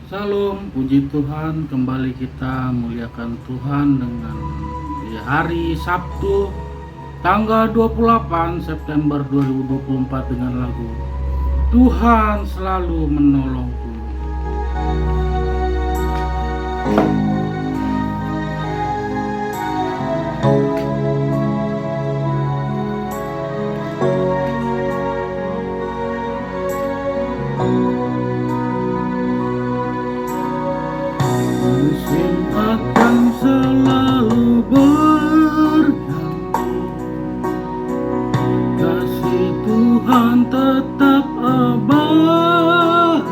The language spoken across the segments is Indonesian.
Salam, puji Tuhan, kembali kita muliakan Tuhan dengan di hari Sabtu tanggal 28 September 2024 dengan lagu Tuhan Selalu Menolongku. Musim akan selalu berganti, kasih Tuhan tetap abadi,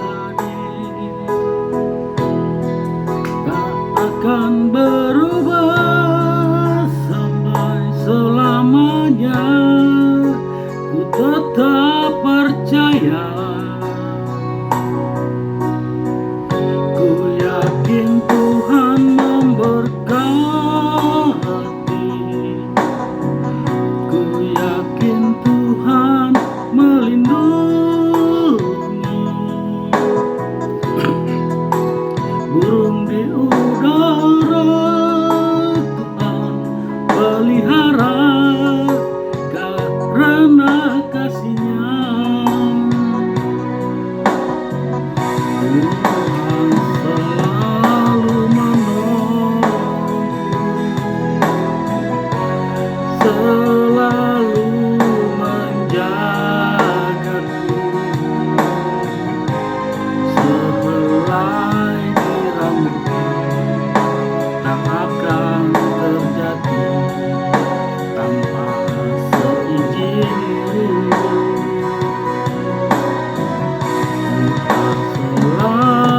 tak akan berubah sampai selamanya. Ku tetap percaya, ku yakin Tuhan memberkati, ku yakin Tuhan melindungi. Burung di udara Tuhan pelihara karena kasih-Nya. Tuhan selalu menolongku, selalu menjagaku, sehelai di rambutku tak akan terjatuh tanpa seizin-Mu. Tuhan selalu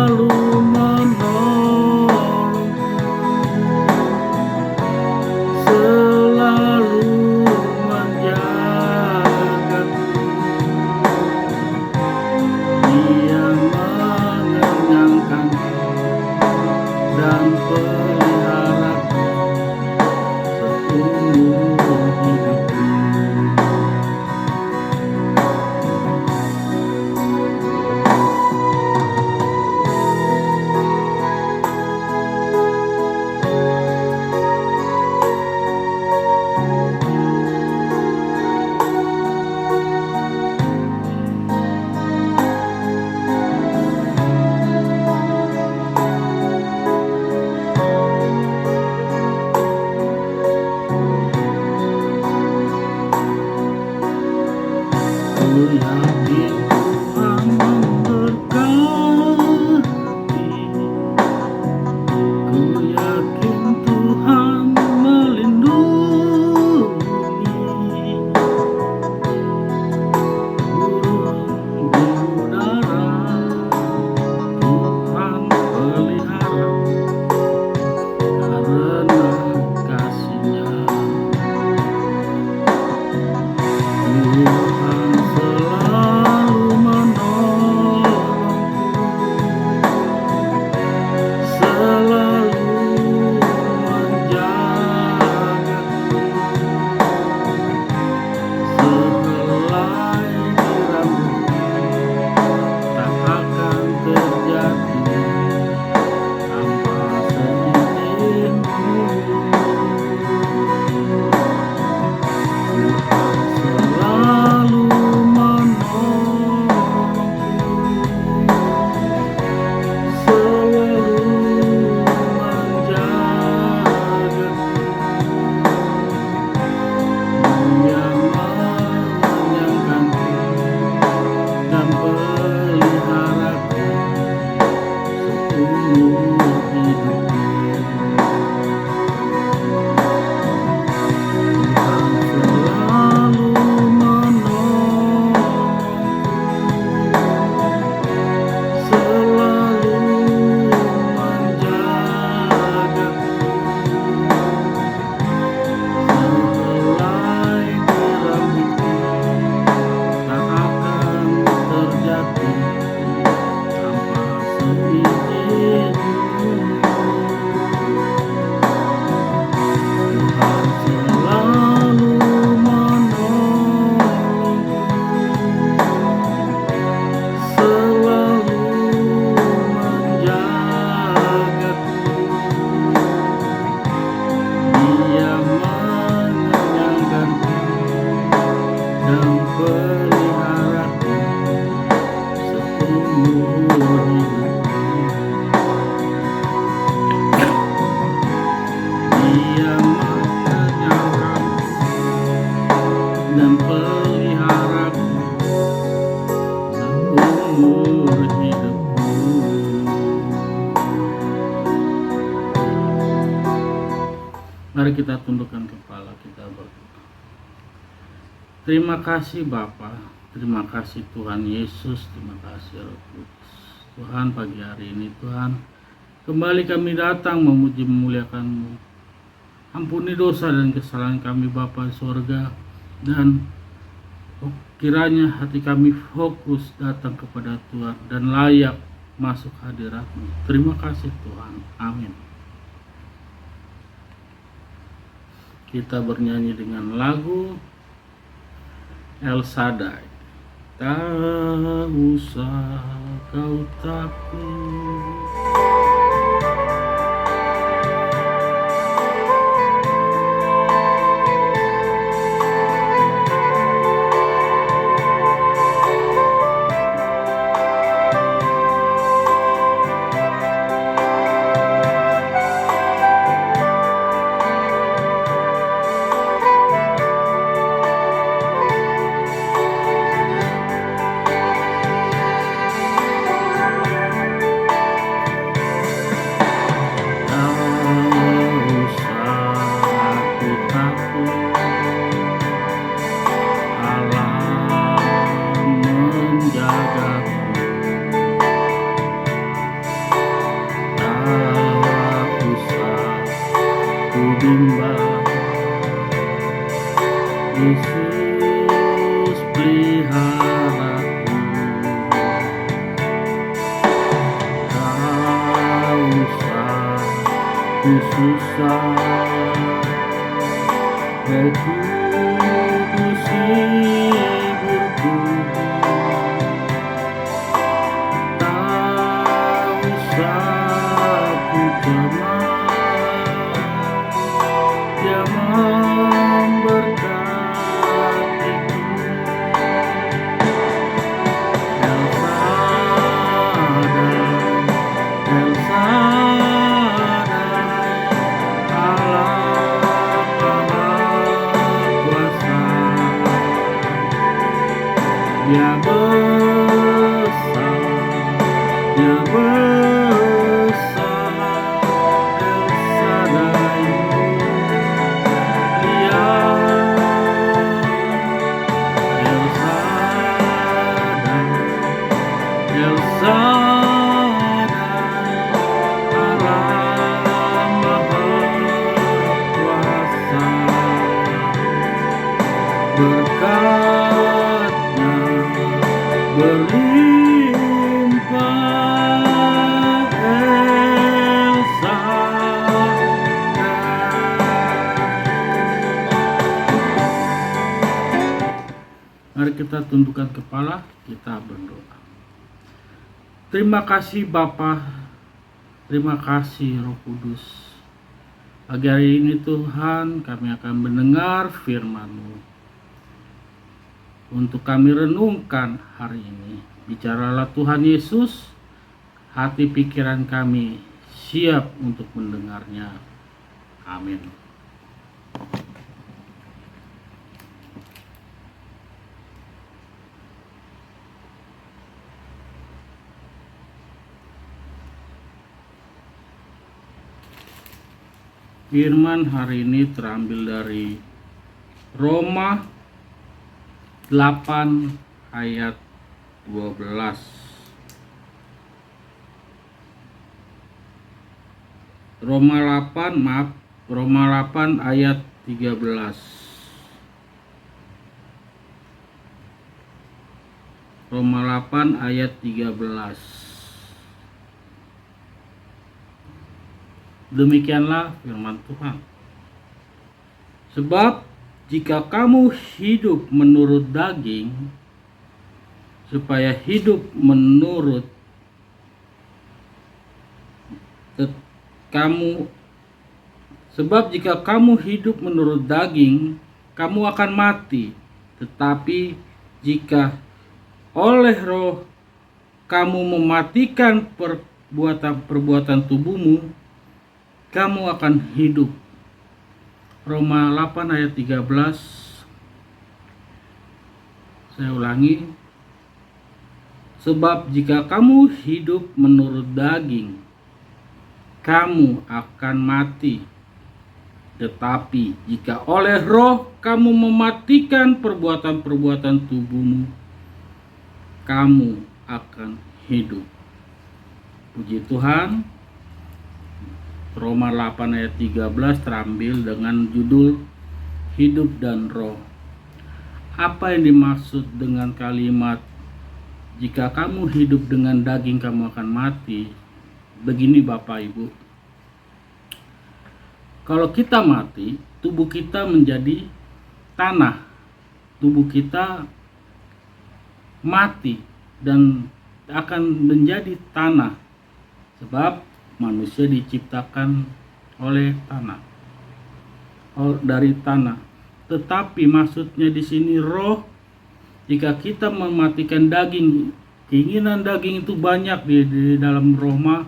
Dia mengenyangkan dan peliharaku seumur hidupku. Mari kita tundukkan kepala, kita berdoa. Terima kasih Bapa, terima kasih Tuhan Yesus, terima kasih Roh Kudus. Tuhan, pagi hari ini Tuhan, kembali kami datang memuji memuliakan-Mu. Ampuni dosa dan kesalahan kami Bapa di sorga, dan kiranya hati kami fokus datang kepada Tuhan dan layak masuk hadirat-Mu. Terima kasih Tuhan, amin. Kita bernyanyi dengan lagu El Shaddai. Tak usah kau takut, Yesus peliharaku. Tak usah ku susah, Roh Kudus hiburku. Tak usah ku cemas, Dia memberkatiku. El Shaddai, Allah Maha Kuasa. Dia besar, Dia besar. El Shaddai, El Shaddai, Allah Maha Kuasa. Berkat-Nya berlimpah. El Shaddai. Mari kita tundukkan kepala, kita berdoa. Terima kasih Bapa, terima kasih Roh Kudus. Pagi hari ini Tuhan, kami akan mendengar firman-Mu. Untuk kami renungkan hari ini, bicaralah Tuhan Yesus, hati pikiran kami siap untuk mendengarnya. Amin. Firman hari ini terambil dari Roma 8 ayat 12. Roma 8 ayat 13. Roma 8 ayat 13. Demikianlah firman Tuhan. Sebab jika kamu hidup menurut daging, supaya hidup menurut Sebab jika kamu hidup menurut daging, kamu akan mati. Tetapi jika oleh Roh kamu mematikan perbuatan tubuhmu, kamu akan hidup. Roma 8 ayat 13. Saya ulangi. Sebab jika kamu hidup menurut daging, kamu akan mati. Tetapi jika oleh roh kamu mematikan perbuatan tubuhmu, kamu akan hidup. Puji Tuhan. Roma 8 ayat 13 terambil dengan judul Hidup dan Roh. Apa yang dimaksud dengan kalimat jika kamu hidup dengan daging kamu akan mati? Begini Bapak Ibu. Kalau kita mati, tubuh kita menjadi tanah. Tubuh kita mati dan akan menjadi tanah. Sebab manusia diciptakan oleh tanah, dari tanah. Tetapi maksudnya di sini roh. Jika kita mematikan daging, keinginan daging itu banyak di dalam Roma,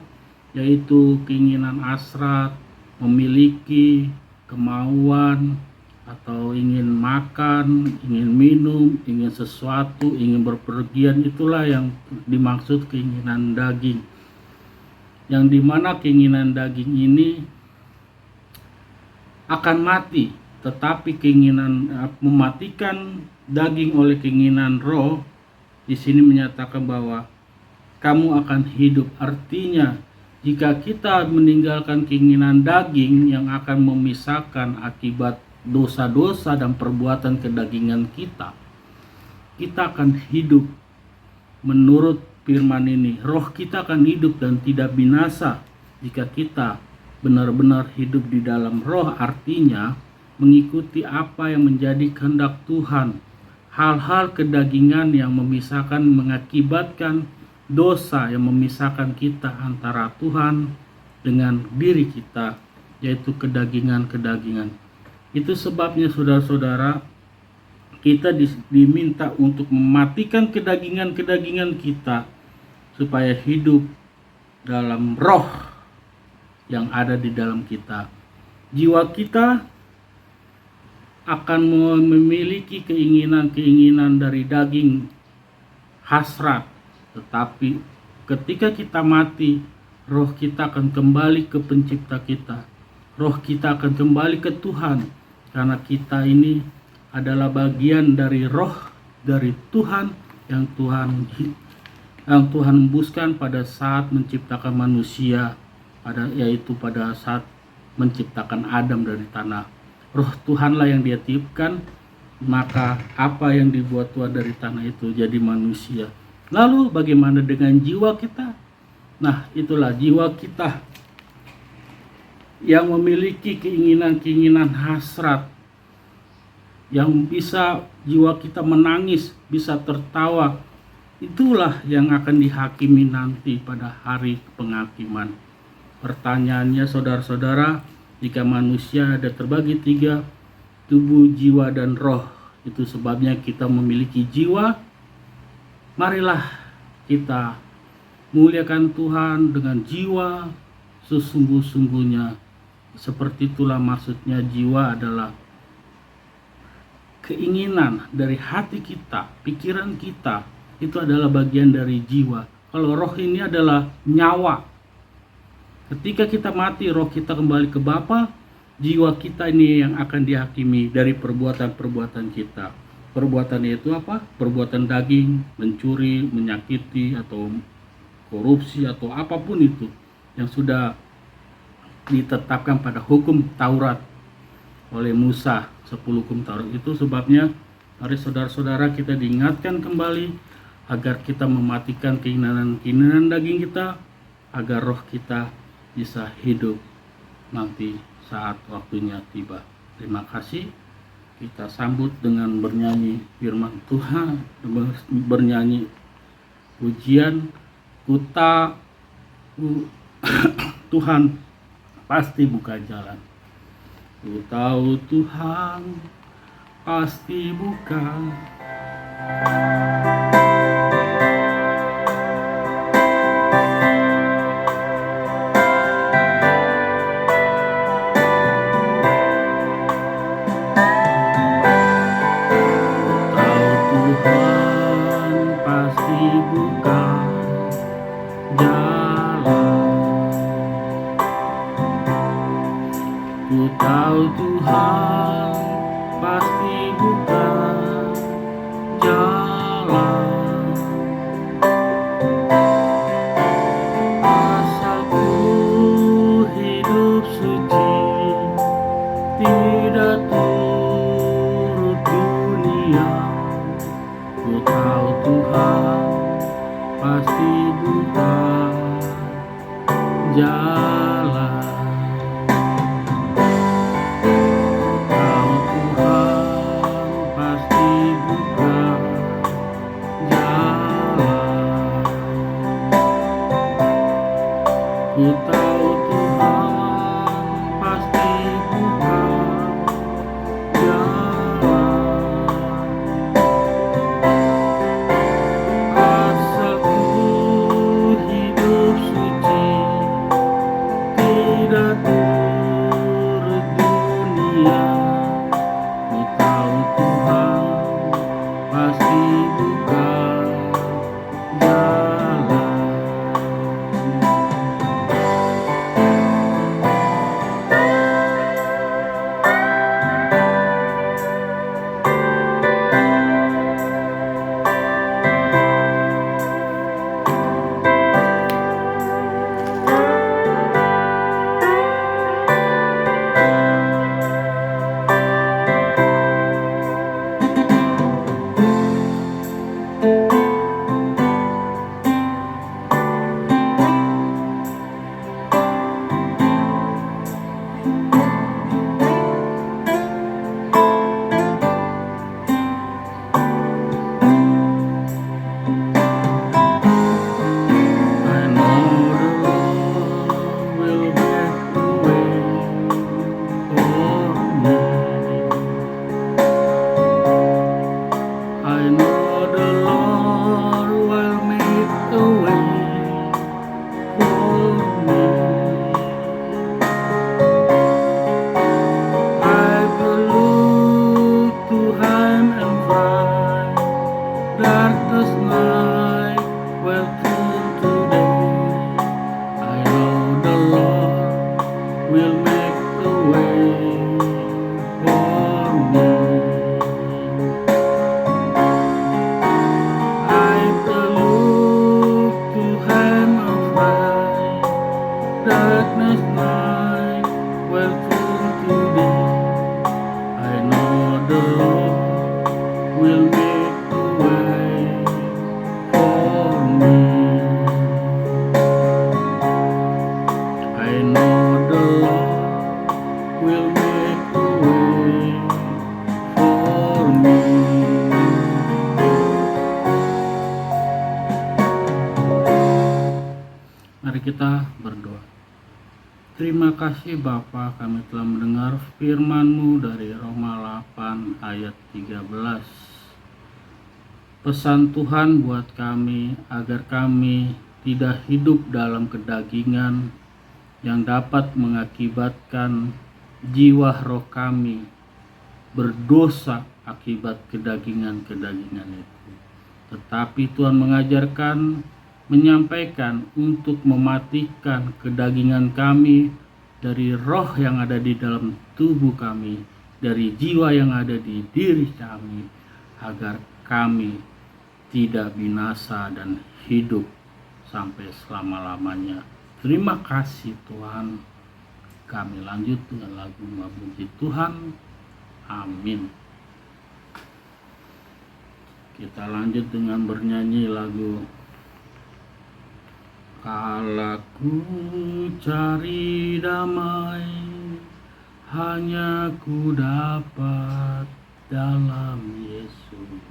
yaitu keinginan hasrat, memiliki, kemauan, atau ingin makan, ingin minum, ingin sesuatu, ingin berpergian. Itulah yang dimaksud keinginan daging. Yang dimana keinginan daging ini akan mati, tetapi keinginan mematikan daging oleh keinginan roh di sini menyatakan bahwa kamu akan hidup. Artinya jika kita meninggalkan keinginan daging yang akan memisahkan akibat dosa-dosa dan perbuatan kedagingan kita, kita akan hidup menurut firman ini. Roh kita akan hidup dan tidak binasa jika kita benar-benar hidup di dalam roh. Artinya mengikuti apa yang menjadi kehendak Tuhan. Hal-hal kedagingan yang memisahkan, mengakibatkan dosa yang memisahkan kita antara Tuhan dengan diri kita, yaitu kedagingan-kedagingan. Itu sebabnya saudara-saudara, kita diminta untuk mematikan kedagingan-kedagingan kita supaya hidup dalam roh yang ada di dalam kita. Jiwa kita akan memiliki keinginan-keinginan dari daging, hasrat. Tetapi ketika kita mati, roh kita akan kembali ke pencipta kita. Roh kita akan kembali ke Tuhan. Karena kita ini adalah bagian dari roh dari Tuhan yang Tuhan hembuskan pada saat menciptakan manusia, yaitu pada saat menciptakan Adam dari tanah. Roh Tuhanlah yang dia tiupkan, maka apa yang dibuat Tuhan dari tanah itu jadi manusia. Lalu bagaimana dengan jiwa kita? Nah, itulah jiwa kita yang memiliki keinginan-keinginan hasrat, yang bisa jiwa kita menangis, bisa tertawa. Itulah yang akan dihakimi nanti pada hari penghakiman. Pertanyaannya saudara-saudara, jika manusia ada terbagi 3, tubuh, jiwa, dan roh. Itu sebabnya kita memiliki jiwa. Marilah kita muliakan Tuhan dengan jiwa sesungguh-sungguhnya. Seperti itulah maksudnya jiwa adalah keinginan dari hati kita, pikiran kita. Itu adalah bagian dari jiwa. Kalau roh ini adalah nyawa. Ketika kita mati, roh kita kembali ke Bapa. Jiwa kita ini yang akan dihakimi dari perbuatan-perbuatan kita. Perbuatan itu apa? Perbuatan daging, mencuri, menyakiti, atau korupsi, atau apapun itu yang sudah ditetapkan pada hukum Taurat oleh Musa, 10 hukum Taurat. Itu sebabnya mari saudara-saudara kita diingatkan kembali agar kita mematikan keinginan daging kita, agar roh kita bisa hidup nanti saat waktunya tiba. Terima kasih. Kita sambut dengan bernyanyi firman Tuhan, bernyanyi pujian Tuhan pasti buka jalan. Ku tahu Tuhan pasti buka jalan. Ku tahu Tuhan pasti buka jalan, asal ku hidup suci, tidak turut dunia. Ku tahu Tuhan pasti buka jalan. Tahu Tuhan pasti buka jalan. Ku tahu Tuhan pasti buka jalan, asal ku hidup suci, tidak turut dunia. Ku tahu Tuhan pasti buka jalan. I know the Lord will make the way for me. I know the Lord will make the way for me. I will look to Him and find darkness night will turn to day. I know the Lord will make the way for me. I will look to Him and find darkness night will turn to day. I know the Lord will make the way for me. I know the Lord will make the way for me. Mari kita berdoa. Terima kasih Bapa, kami telah mendengar firman-Mu dari Roma 8 ayat 13. Pesan Tuhan buat kami agar kami tidak hidup dalam kedagingan yang dapat mengakibatkan jiwa roh kami berdosa akibat kedagingan-kedagingan itu. Tetapi Tuhan mengajarkan, menyampaikan untuk mematikan kedagingan kami dari roh yang ada di dalam tubuh kami, dari jiwa yang ada di diri kami, agar kami tidak binasa dan hidup sampai selama-lamanya. Terima kasih Tuhan. Kami lanjut dengan lagu memuji Tuhan. Amin. Kita lanjut dengan bernyanyi lagu Kala ku cari damai, hanya ku dapat dalam Yesus.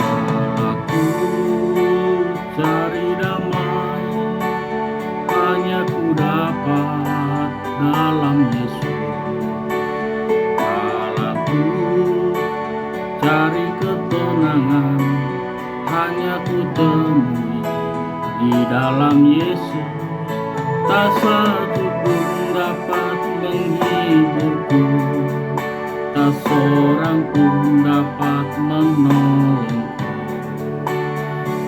Kala ku cari damai, cari ketenangan hanya ku temui di dalam Yesus. Tak satu pun dapat menghiburku, tak seorang pun dapat menolongku.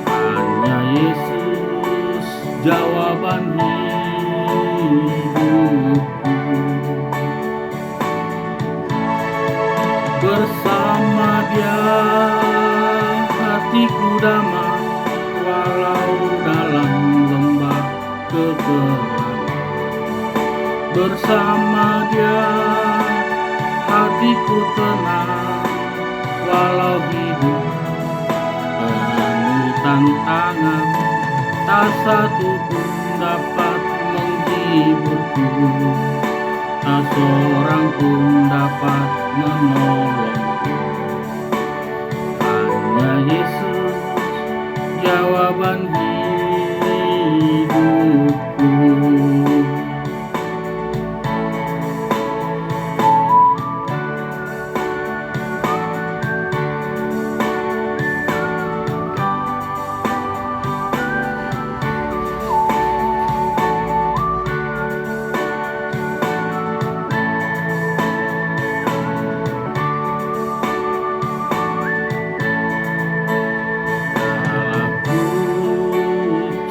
Hanya Yesus jawaban hidupku. Bersama Dia hatiku damai, walau dalam lembah kegelapan. Bersama Dia hatiku tenang, walau hidup penuh tantangan. Tak satu pun dapat menghiburku, tak seorang pun dapat menolongku. Hanya Yesus jawaban hidupku.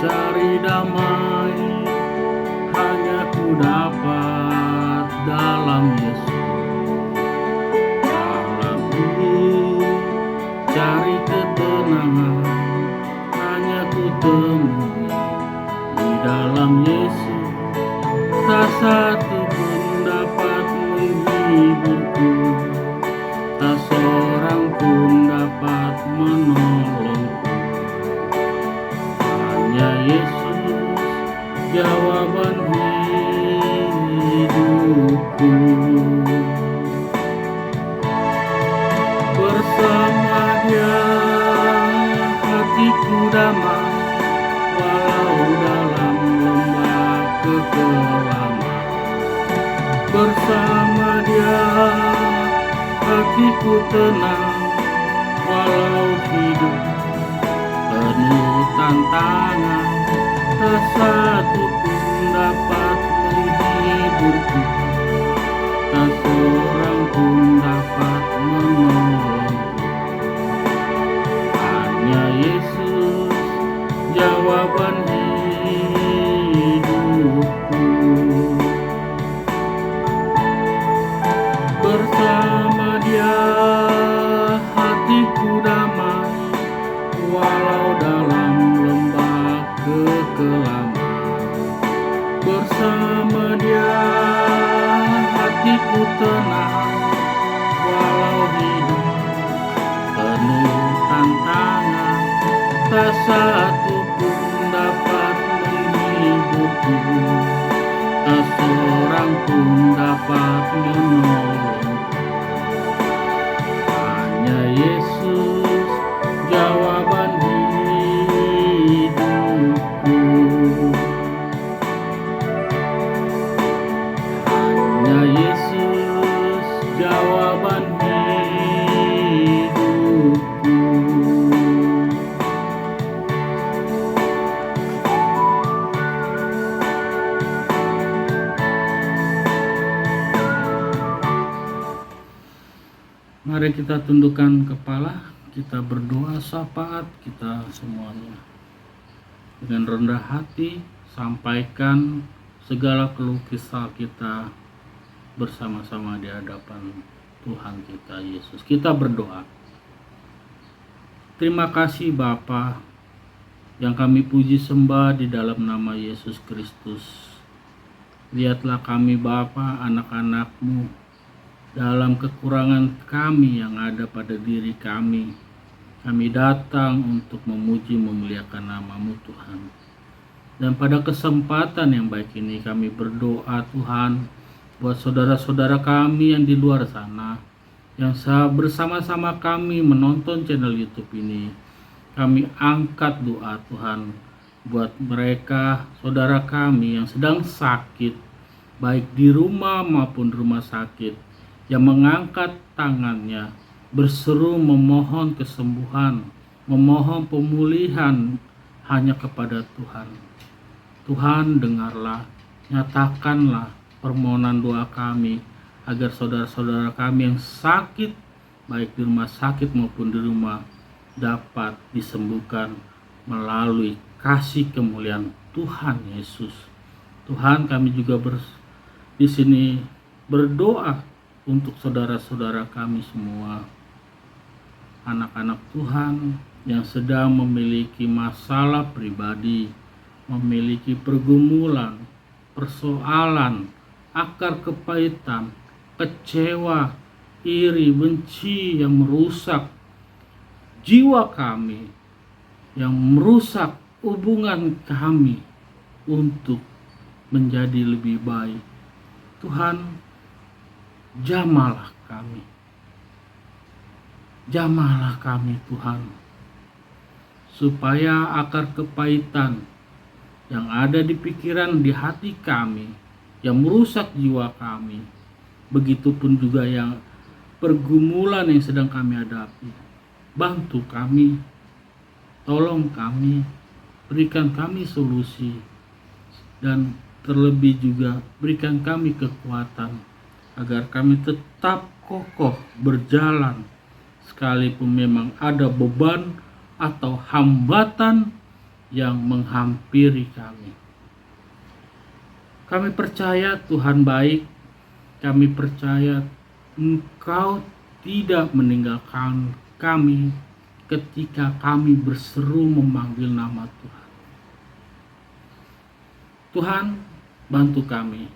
Cari damai hanya ku dapat dalam Yesus. Kalau ku cari ketenangan hanya ku temui di dalam Yesus. Tak satu pun dapat menghiburku, tak seorang pun dapat menolongku. Hanya Yesus jawaban hidupku. Bersama Dia hatiku damai, walau dalam lembah kegelapan. Bersama Dia hatiku tenang, walau hidup penuh tantangan. Tak satu pun dapat menghiburku, tak seorang pun dapat menolongku. Hanya Yesus jawaban hidupku. Bersama Dia hatiku damai, walau dalam lembah kekelaman. Bersama Dia hatiku tenang, walau hidup penuh tantangan. Tak satu pun dapat menghiburku, tak seorang pun dapat menolongku. Hanya Yesus jawaban hidupku. Hanya Yesus jawaban hidupku. Mari kita tundukkan kepala, kita berdoa syafaat kita semuanya. Dengan rendah hati sampaikan segala keluh kesah kita bersama-sama di hadapan Tuhan kita Yesus. Kita berdoa. Terima kasih Bapa yang kami puji sembah di dalam nama Yesus Kristus. Lihatlah kami Bapa, anak-anak-Mu, dalam kekurangan kami yang ada pada diri kami. Kami datang untuk memuji memuliakan nama-Mu Tuhan. Dan pada kesempatan yang baik ini kami berdoa Tuhan buat saudara-saudara kami yang di luar sana, yang bersama-sama kami menonton channel YouTube ini. Kami angkat doa Tuhan buat mereka, saudara kami yang sedang sakit, baik di rumah maupun rumah sakit, yang mengangkat tangannya berseru memohon kesembuhan, memohon pemulihan hanya kepada Tuhan. Tuhan, dengarlah, nyatakanlah permohonan doa kami agar saudara-saudara kami yang sakit, baik di rumah sakit maupun di rumah, dapat disembuhkan melalui kasih kemuliaan Tuhan Yesus. Tuhan, kami juga di sini berdoa untuk saudara-saudara kami semua, anak-anak Tuhan yang sedang memiliki masalah pribadi, memiliki pergumulan, persoalan, akar kepahitan, kecewa, iri, benci yang merusak jiwa kami, yang merusak hubungan kami untuk menjadi lebih baik. Tuhan, jamahlah kami. Jamahlah kami Tuhan, supaya akar kepahitan yang ada di pikiran, di hati kami, yang merusak jiwa kami, begitupun juga yang pergumulan yang sedang kami hadapi, bantu kami, tolong kami, berikan kami solusi, dan terlebih juga berikan kami kekuatan agar kami tetap kokoh berjalan sekalipun memang ada beban atau hambatan yang menghampiri kami. Kami percaya Tuhan baik, kami percaya Engkau tidak meninggalkan kami ketika kami berseru memanggil nama Tuhan. Tuhan, bantu kami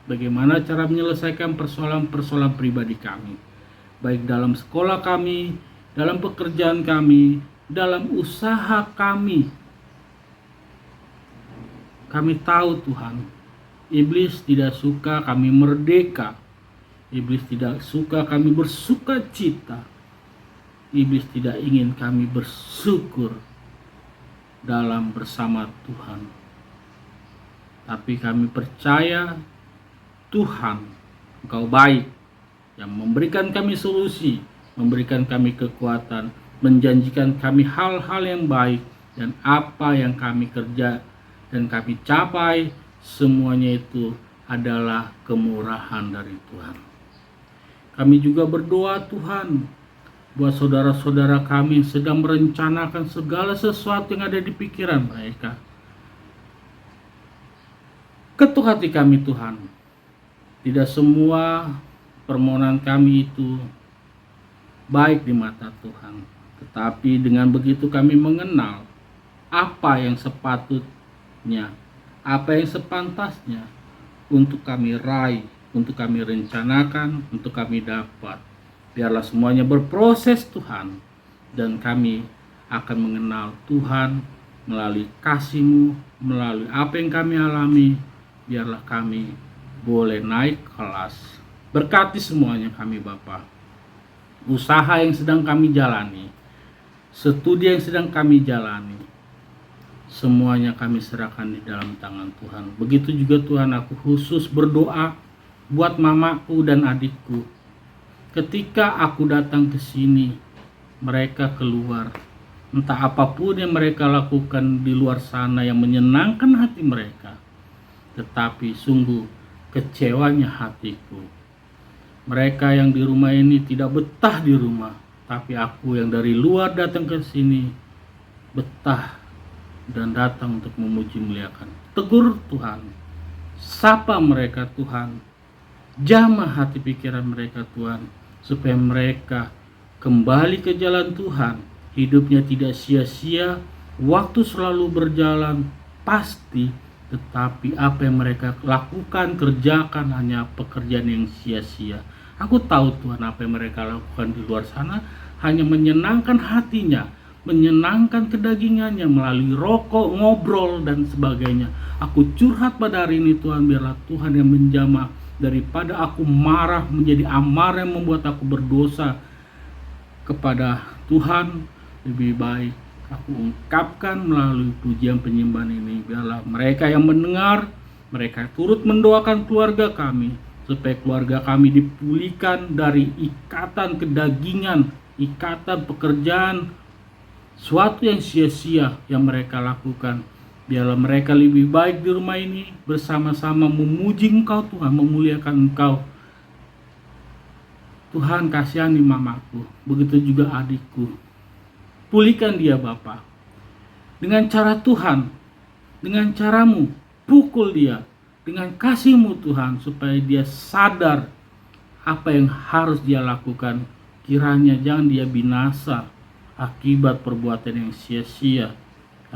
bagaimana cara menyelesaikan persoalan-persoalan pribadi kami, baik dalam sekolah kami, dalam pekerjaan kami, dalam usaha kami. Kami tahu Tuhan, iblis tidak suka kami merdeka. Iblis tidak suka kami bersuka cita. Iblis tidak ingin kami bersyukur dalam bersama Tuhan. Tapi kami percaya Tuhan, Engkau baik, yang memberikan kami solusi, memberikan kami kekuatan, menjanjikan kami hal-hal yang baik, dan apa yang kami kerja dan kami capai, semuanya itu adalah kemurahan dari Tuhan. Kami juga berdoa Tuhan buat saudara-saudara kami yang sedang merencanakan segala sesuatu yang ada di pikiran mereka. Ketuk hati kami Tuhan, tidak semua permohonan kami itu baik di mata Tuhan, tetapi dengan begitu kami mengenal apa yang sepatutnya, apa yang sepantasnya untuk kami raih, untuk kami rencanakan, untuk kami dapat. Biarlah semuanya berproses Tuhan, dan kami akan mengenal Tuhan melalui kasih-Mu, melalui apa yang kami alami. Biarlah kami boleh naik kelas. Berkati semuanya kami Bapa. Usaha yang sedang kami jalani, studi yang sedang kami jalani, semuanya kami serahkan di dalam tangan Tuhan. Begitu juga Tuhan, aku khusus berdoa buat mamaku dan adikku. Ketika aku datang ke sini, mereka keluar, entah apapun yang mereka lakukan di luar sana yang menyenangkan hati mereka, tetapi sungguh kecewanya hatiku. Mereka yang di rumah ini tidak betah di rumah, tapi aku yang dari luar datang ke sini betah dan datang untuk memuji muliakan. Tegur Tuhan, sapa mereka Tuhan, jamah hati pikiran mereka Tuhan, supaya mereka kembali ke jalan Tuhan. Hidupnya tidak sia-sia, waktu selalu berjalan pasti, tetapi apa yang mereka lakukan, kerjakan hanya pekerjaan yang sia-sia. Aku tahu Tuhan, apa yang mereka lakukan di luar sana hanya menyenangkan hatinya, menyenangkan kedagingannya melalui rokok, ngobrol, dan sebagainya. Aku curhat pada hari ini Tuhan, biarlah Tuhan yang menjamah, daripada aku marah menjadi amarah yang membuat aku berdosa kepada Tuhan, lebih baik aku ungkapkan melalui pujian penyembahan ini. Biarlah mereka yang mendengar, mereka turut mendoakan keluarga kami, supaya keluarga kami dipulihkan dari ikatan kedagingan ikatan pekerjaan, suatu yang sia-sia yang mereka lakukan. Biarlah mereka lebih baik di rumah ini bersama-sama memuji Engkau Tuhan, memuliakan Engkau. Tuhan, kasihani mamaku, begitu juga adikku. Pulihkan dia Bapa. Dengan cara Tuhan, dengan caramu, pukul dia dengan kasih-Mu Tuhan, supaya dia sadar apa yang harus dia lakukan. Kiranya jangan dia binasa akibat perbuatan yang sia-sia.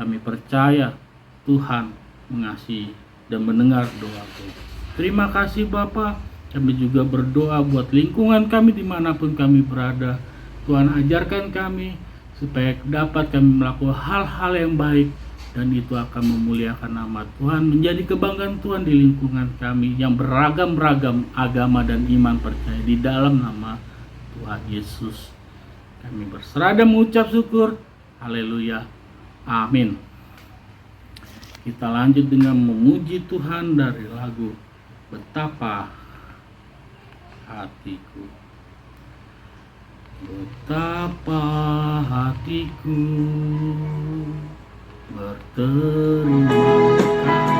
Kami percaya Tuhan mengasihi dan mendengar doaku. Terima kasih Bapa. Kami juga berdoa buat lingkungan kami dimanapun kami berada. Tuhan ajarkan kami supaya dapat kami melakukan hal-hal yang baik, dan itu akan memuliakan nama Tuhan, menjadi kebanggaan Tuhan di lingkungan kami yang beragam-ragam agama dan iman percaya. Di dalam nama Tuhan Yesus kami berserah dan mengucap syukur. Haleluya. Amin. Kita lanjut dengan memuji Tuhan dari lagu Betapa Hatiku. Betapa hatiku berterima kasih.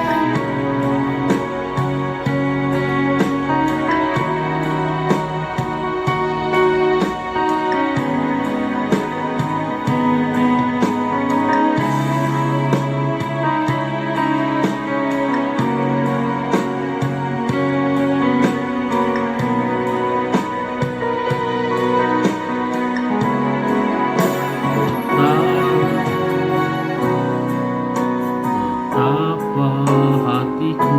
Betapa hatiku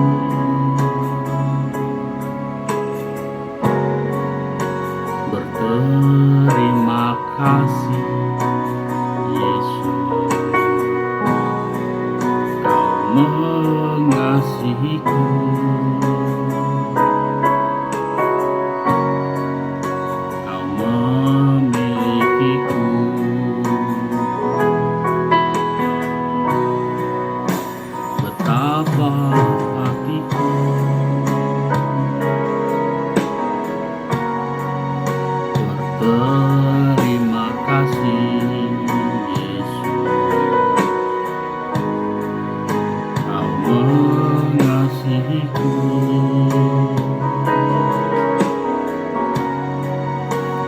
berterima kasih, Yesus, Kau mengasihiku. Kau memilikiku. Betapa hatiku berterima kasih, Yesus, Kau mengasihiku.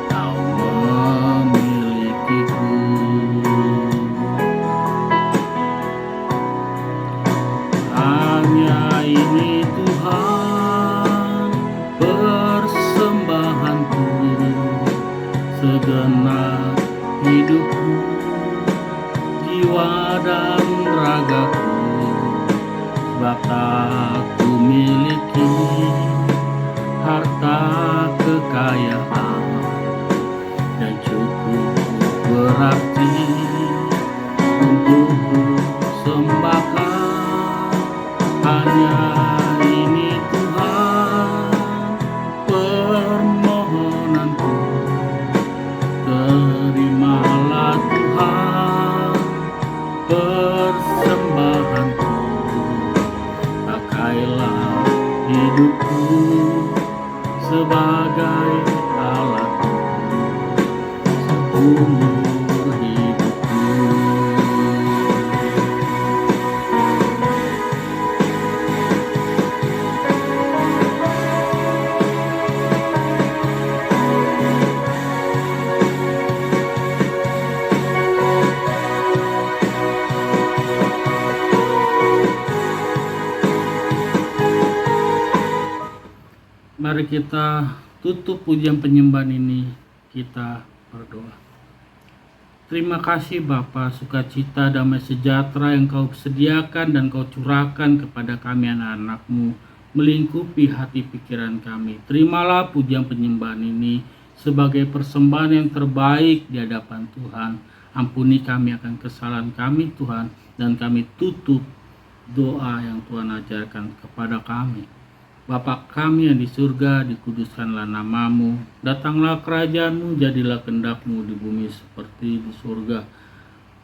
Kau memilikiku. Hanya ini Tuhan persembahanku, segenap hidupku, jiwa dan ragaku, sebab tak ku miliki harta kekayaan dan cukup berarti untuk ku sembahkan. Hanya ini Tuhan permohonanku, terimalah Tuhan persembahanku. Pakailah hidupku sebagai alatmu seumur hidupku. Mari kita tutup pujian penyembahan ini, kita berdoa. Terima kasih Bapa, sukacita, damai sejahtera yang Kau sediakan dan Kau curahkan kepada kami anak-anak-Mu, melingkupi hati pikiran kami. Terimalah pujian penyembahan ini sebagai persembahan yang terbaik di hadapan Tuhan. Ampuni kami akan kesalahan kami Tuhan, dan kami tutup doa yang Tuhan ajarkan kepada kami. Bapa kami yang di surga, dikuduskanlah namamu, datanglah kerajaanmu, jadilah kehendak-Mu di bumi seperti di surga.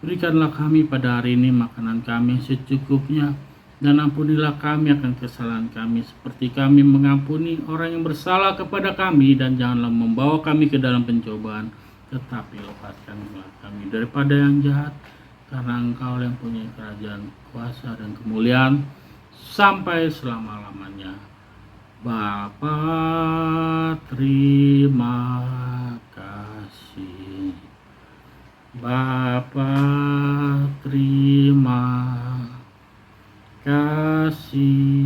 Berikanlah kami pada hari ini makanan kami secukupnya, dan ampunilah kami akan kesalahan kami, seperti kami mengampuni orang yang bersalah kepada kami, dan janganlah membawa kami ke dalam pencobaan, tetapi lepaskanlah kami daripada yang jahat, karena Engkau yang punya kerajaan, kuasa, dan kemuliaan sampai selama-lamanya. Bapa, terima kasih. Bapa, terima kasih.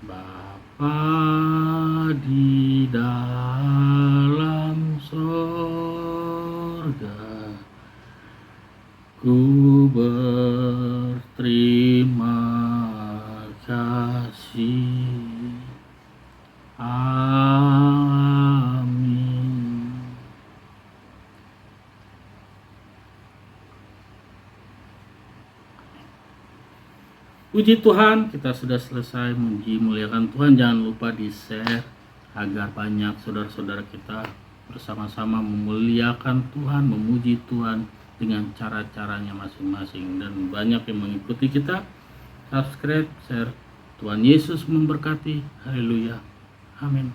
Bapa di dalam sorga, ku berterima kasih. Amin. Puji Tuhan, kita sudah selesai memuji muliakan Tuhan. Jangan lupa di-share agar banyak saudara-saudara kita bersama-sama memuliakan Tuhan, memuji Tuhan dengan cara-caranya masing-masing, dan banyak yang mengikuti kita. Subscribe, share. Tuhan Yesus memberkati. Haleluya. Amin.